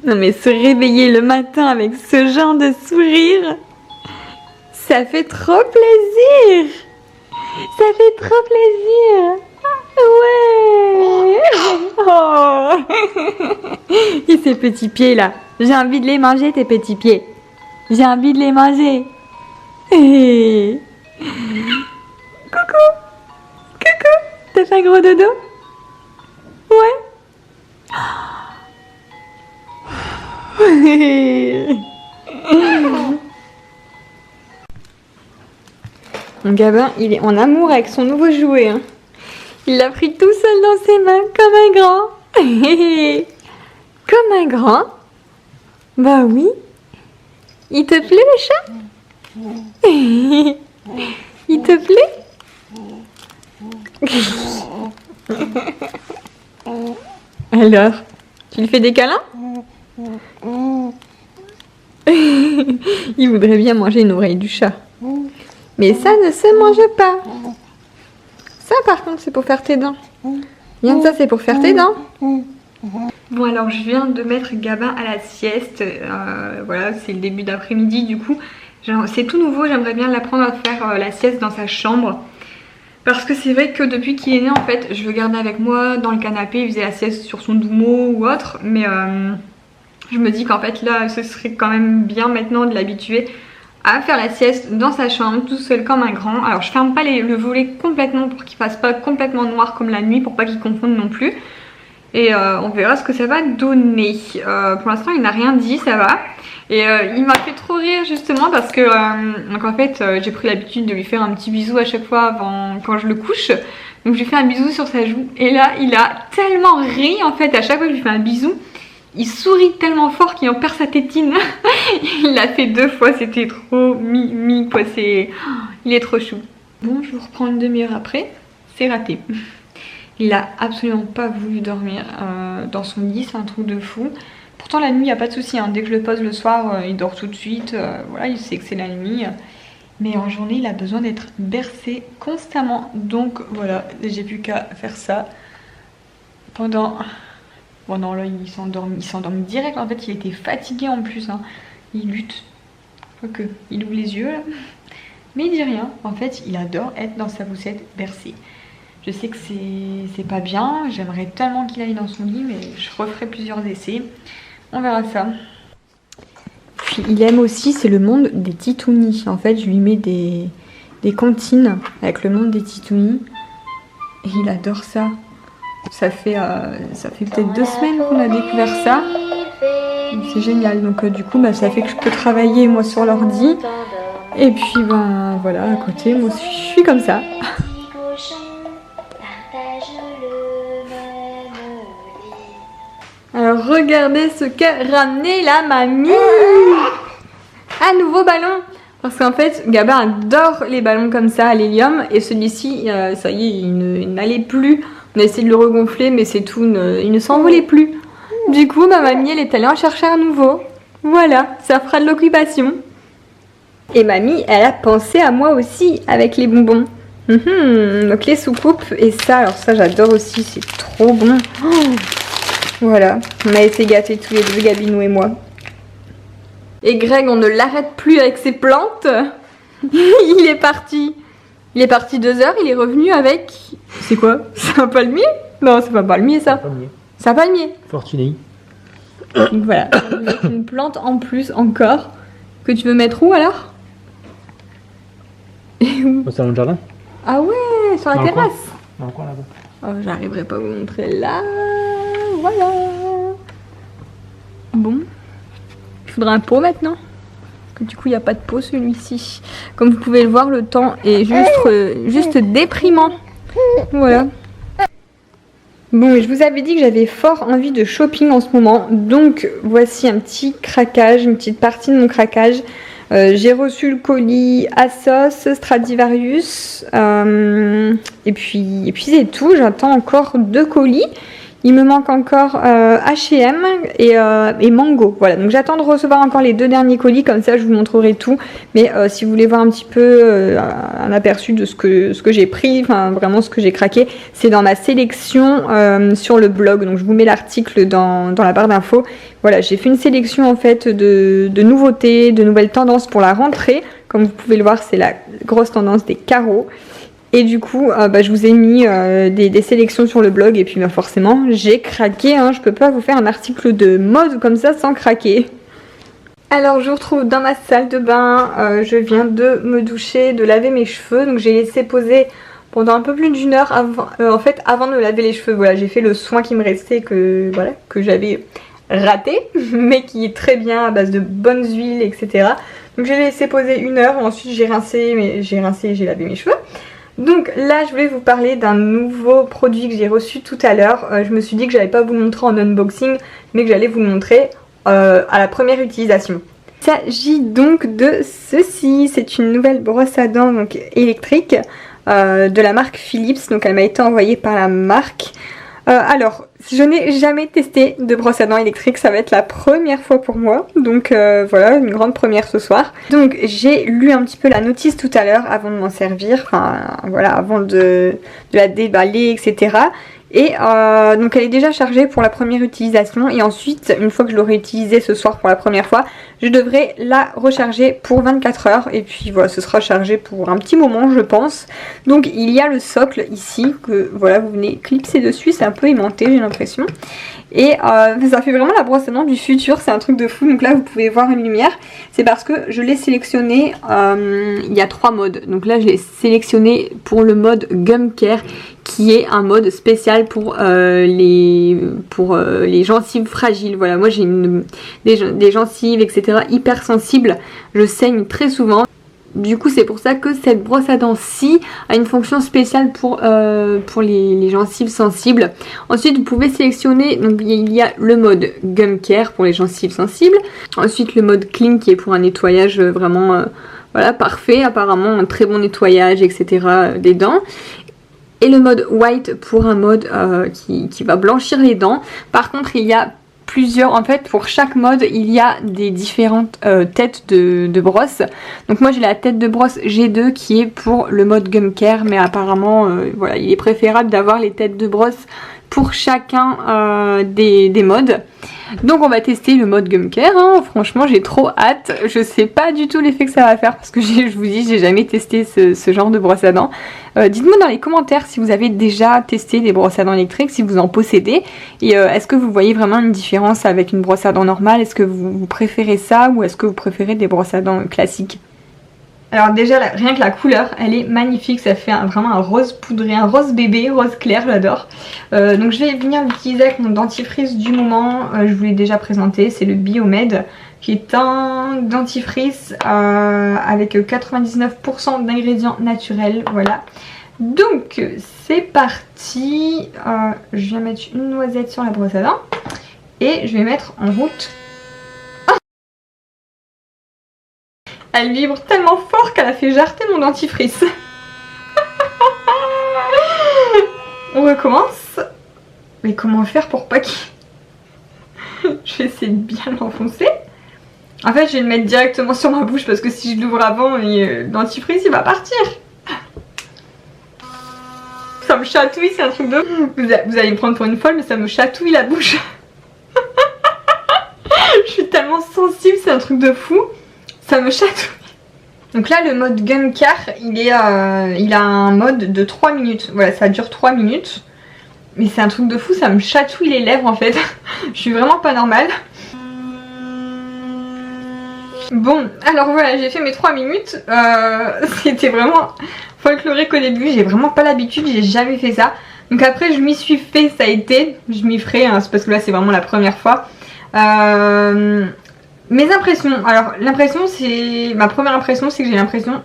Non mais se réveiller le matin avec ce genre de sourire, ça fait trop plaisir. Ça fait trop plaisir. Ouais. Oh. Et ces petits pieds là, j'ai envie de les manger tes petits pieds. J'ai envie de les manger. Hey. Coucou. Coucou. T'as fait un gros dodo? Ouais. Mon Gabin, il est en amour avec son nouveau jouet. Hein. Il l'a pris tout seul dans ses mains, comme un grand. Comme un grand. Bah oui. Il te plaît le chat? Il te plaît? Alors, tu lui fais des câlins? Il voudrait bien manger une oreille du chat. Mais ça ne se mange pas. Ça par contre c'est pour faire tes dents. Bien ça c'est pour faire tes dents. Bon alors je viens de mettre Gabin à la sieste. Voilà, c'est le début d'après-midi du coup. C'est tout nouveau, j'aimerais bien l'apprendre à faire la sieste dans sa chambre. Parce que c'est vrai que depuis qu'il est né en fait, je le gardais avec moi dans le canapé, il faisait la sieste sur son doumeau ou autre. Mais je me dis qu'en fait là ce serait quand même bien maintenant de l'habituer à faire la sieste dans sa chambre tout seul comme un grand. Alors je ferme pas le volet complètement pour qu'il fasse pas complètement noir comme la nuit, pour pas qu'il confonde non plus. Et on verra ce que ça va donner. Pour l'instant il n'a rien dit, ça va. Et il m'a fait trop rire justement parce que donc en fait j'ai pris l'habitude de lui faire un petit bisou à chaque fois avant, quand je le couche. Donc je lui fais un bisou sur sa joue et là il a tellement ri en fait à chaque fois que je lui fais un bisou. Il sourit tellement fort qu'il en perd sa tétine. Il l'a fait 2 fois, c'était trop mimi quoi, il est trop chou. Bon, je vous reprends une demi-heure après, c'est raté. Il a absolument pas voulu dormir dans son lit, c'est un truc de fou. Pourtant la nuit il n'y a pas de souci, hein. Dès que je le pose le soir, il dort tout de suite, voilà, il sait que c'est la nuit. Mais en journée il a besoin d'être bercé constamment. Donc voilà, j'ai plus qu'à faire ça pendant... Bon non là il s'endorme direct, en fait il était fatigué en plus, hein. Il lutte, quoique il ouvre les yeux là. Mais il dit rien, en fait il adore être dans sa poussette bercée. Je sais que c'est pas bien, j'aimerais tellement qu'il aille dans son lit mais je referai plusieurs essais, on verra ça. Puis il aime aussi, c'est le monde des titounis, en fait je lui mets des comptines avec le monde des titounis et il adore ça. Ça fait peut-être 2 semaines qu'on a découvert ça. C'est génial. Donc du coup ça fait que je peux travailler moi sur l'ordi. Et puis ben voilà, à côté, moi je suis comme ça. Alors regardez ce qu'a ramené la mamie. Un nouveau ballon. Parce qu'en fait, Gabin adore les ballons comme ça à l'hélium. Et celui-ci, ça y est, il n'allait plus. On a essayé de le regonfler, mais c'est tout, il ne s'envolait plus. Du coup, ma mamie, elle est allée en chercher un nouveau. Voilà, ça fera de l'occupation. Et mamie, elle a pensé à moi aussi, avec les bonbons. Donc les soucoupes, et ça, alors ça j'adore aussi, c'est trop bon. Oh, voilà, on a été gâtés tous les deux, Gabinou et moi. Et Greg, on ne l'arrête plus avec ses plantes. Il est parti. Il est parti 2 heures, il est revenu avec... C'est quoi? C'est un palmier? Non, c'est pas un palmier ça. C'est un palmier. Fortuné. Donc voilà, une plante en plus encore. Que tu veux mettre où alors? Et où? Au salon de jardin. Ah ouais, sur la terrasse. Dans le coin là-bas. Oh, j'arriverai pas à vous montrer là. Voilà. Bon. Il faudra un pot maintenant. Parce que du coup, il n'y a pas de pot celui-ci. Comme vous pouvez le voir, le temps est juste déprimant. Voilà. Bon, et je vous avais dit que j'avais fort envie de shopping en ce moment. Donc, voici un petit craquage, une petite partie de mon craquage. J'ai reçu le colis Asos, Stradivarius. Et puis c'est tout. J'attends encore 2 colis. Il me manque encore H&M et Mango. Voilà, donc j'attends de recevoir encore les 2 derniers colis, comme ça je vous montrerai tout. Mais si vous voulez voir un petit peu un aperçu de ce que j'ai pris, enfin vraiment ce que j'ai craqué, c'est dans ma sélection sur le blog. Donc je vous mets l'article dans la barre d'infos. Voilà, j'ai fait une sélection en fait de nouveautés, de nouvelles tendances pour la rentrée. Comme vous pouvez le voir, c'est la grosse tendance des carreaux. Et du coup, je vous ai mis des sélections sur le blog et puis forcément, j'ai craqué. Hein, je peux pas vous faire un article de mode comme ça sans craquer. Alors, je vous retrouve dans ma salle de bain. Je viens de me doucher, de laver mes cheveux. Donc, j'ai laissé poser pendant un peu plus d'1 heure avant de me laver les cheveux. Voilà, j'ai fait le soin qui me restait que j'avais raté, mais qui est très bien à base de bonnes huiles, etc. Donc, j'ai laissé poser 1 heure. Ensuite, j'ai rincé et j'ai lavé mes cheveux. Donc là je voulais vous parler d'un nouveau produit que j'ai reçu tout à l'heure. Je me suis dit que j'allais pas vous le montrer en unboxing, mais que j'allais vous le montrer à la première utilisation. Il s'agit donc de ceci, c'est une nouvelle brosse à dents donc électrique de la marque Philips, donc elle m'a été envoyée par la marque. Alors, je n'ai jamais testé de brosse à dents électrique, ça va être la première fois pour moi, donc voilà, une grande première ce soir. Donc j'ai lu un petit peu la notice tout à l'heure avant de m'en servir, enfin voilà, avant de la déballer, etc. Et donc elle est déjà chargée pour la première utilisation et ensuite, une fois que je l'aurai utilisée ce soir pour la première fois, je devrais la recharger pour 24 heures et puis voilà, ce sera chargé pour un petit moment je pense. Donc il y a le socle ici que voilà, vous venez clipser dessus, c'est un peu aimanté j'ai l'impression. Et ça fait vraiment la brosse à dents du futur, c'est un truc de fou. Donc là vous pouvez voir une lumière, c'est parce que je l'ai sélectionné, il y a 3 modes. Donc là je l'ai sélectionné pour le mode Gum Care, qui est un mode spécial pour les gencives fragiles. Voilà, moi j'ai des gencives etc hyper sensibles, je saigne très souvent. Du coup c'est pour ça que cette brosse à dents-ci a une fonction spéciale pour les gencives sensibles. Ensuite vous pouvez sélectionner, donc il y a le mode Gum Care pour les gencives sensibles. Ensuite le mode Clean qui est pour un nettoyage vraiment voilà, parfait, apparemment un très bon nettoyage etc des dents. Et le mode White pour un mode qui va blanchir les dents. Par contre il y a plusieurs, en fait pour chaque mode il y a des différentes têtes de brosse. Donc moi j'ai la tête de brosse G2 qui est pour le mode Gum Care, mais apparemment voilà, il est préférable d'avoir les têtes de brosse pour chacun des modes. Donc on va tester le mode Gum Care, hein. Franchement j'ai trop hâte, je sais pas du tout l'effet que ça va faire parce que je vous dis j'ai jamais testé ce genre de brosse à dents. Dites-moi dans les commentaires si vous avez déjà testé des brosses à dents électriques, si vous en possédez, et est-ce que vous voyez vraiment une différence avec une brosse à dents normale, est-ce que vous préférez ça ou est-ce que vous préférez des brosses à dents classiques? Alors déjà rien que la couleur elle est magnifique, ça fait vraiment un rose poudré, un rose bébé, rose clair, j'adore. Donc je vais venir l'utiliser avec mon dentifrice du moment, je vous l'ai déjà présenté, c'est le Biomed qui est un dentifrice avec 99% d'ingrédients naturels, voilà. Donc c'est parti, je viens mettre une noisette sur la brosse à dents et je vais mettre en route. Elle vibre tellement fort qu'elle a fait jarter mon dentifrice. On recommence. Mais comment faire pour pas qu'il... Je vais essayer de bien l'enfoncer. En fait, je vais le mettre directement sur ma bouche parce que si je l'ouvre avant, le dentifrice il va partir. Ça me chatouille, c'est un truc de... Vous allez me prendre pour une folle, mais ça me chatouille la bouche. Je suis tellement sensible, c'est un truc de fou. Ça me chatouille. Donc là le mode Gum Care il a un mode de 3 minutes. Voilà, ça dure 3 minutes. Mais c'est un truc de fou, ça me chatouille les lèvres en fait. Je suis vraiment pas normale. Bon, alors voilà, j'ai fait mes 3 minutes. C'était vraiment folklorique au début, j'ai vraiment pas l'habitude, j'ai jamais fait ça. Donc après je m'y suis fait, ça a été, je m'y ferai, hein, c'est parce que là c'est vraiment la première fois. Mes impressions, alors l'impression c'est... Ma première impression c'est que j'ai l'impression...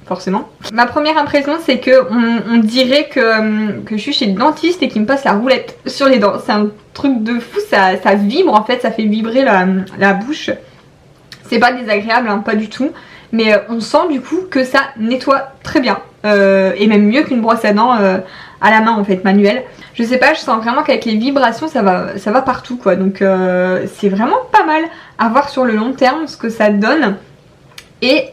Forcément. Ma première impression c'est que on dirait que je suis chez le dentiste et qu'il me passe la roulette sur les dents. C'est un truc de fou, ça vibre en fait, ça fait vibrer la bouche. C'est pas désagréable, hein, pas du tout. mais on sent du coup que ça nettoie très bien, et même mieux qu'une brosse à dents à la main en fait, manuelle. Je sais pas, je sens vraiment qu'avec les vibrations ça va partout quoi, donc c'est vraiment pas mal à voir sur le long terme ce que ça donne. Et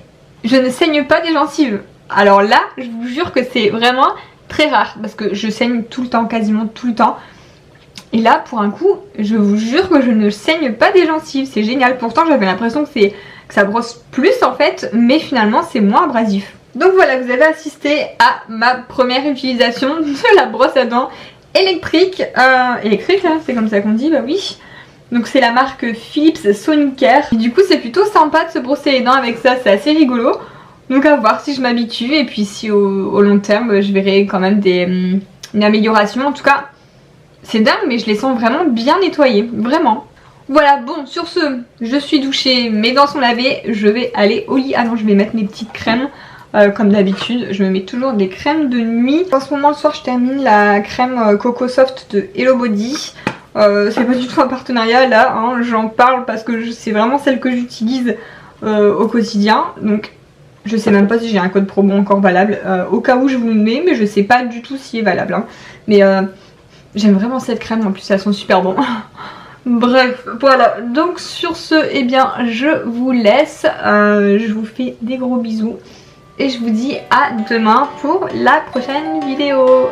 je ne saigne pas des gencives. Alors là, je vous jure que c'est vraiment très rare, parce que je saigne tout le temps, quasiment tout le temps. Et là, pour un coup, je vous jure que je ne saigne pas des gencives, c'est génial. Pourtant, j'avais l'impression que ça brosse plus en fait, mais finalement, c'est moins abrasif. Donc voilà, vous avez assisté à ma première utilisation de la brosse à dents électrique. Électrique, là, c'est comme ça qu'on dit, bah oui. Donc c'est la marque Philips Sonicare. Et du coup, c'est plutôt sympa de se brosser les dents avec ça, c'est assez rigolo. Donc à voir si je m'habitue, et puis si au long terme, je verrai quand même une amélioration. En tout cas, c'est dingue, mais je les sens vraiment bien nettoyées, vraiment. Voilà, bon, sur ce, je suis douchée, mes dents sont lavées, je vais aller au lit. Ah non, je vais mettre mes petites crèmes, comme d'habitude. Je me mets toujours des crèmes de nuit. En ce moment, le soir, je termine la crème Coco Soft de Hello Body. C'est pas du tout un partenariat là, hein, j'en parle parce que c'est vraiment celle que j'utilise au quotidien. Donc je sais même pas si j'ai un code promo encore valable, au cas où je vous le mets, mais je sais pas du tout s'il est valable, hein. Mais j'aime vraiment cette crème, en plus elles sont super bon. Bref, voilà, donc sur ce, eh bien je vous laisse, je vous fais des gros bisous et je vous dis à demain pour la prochaine vidéo.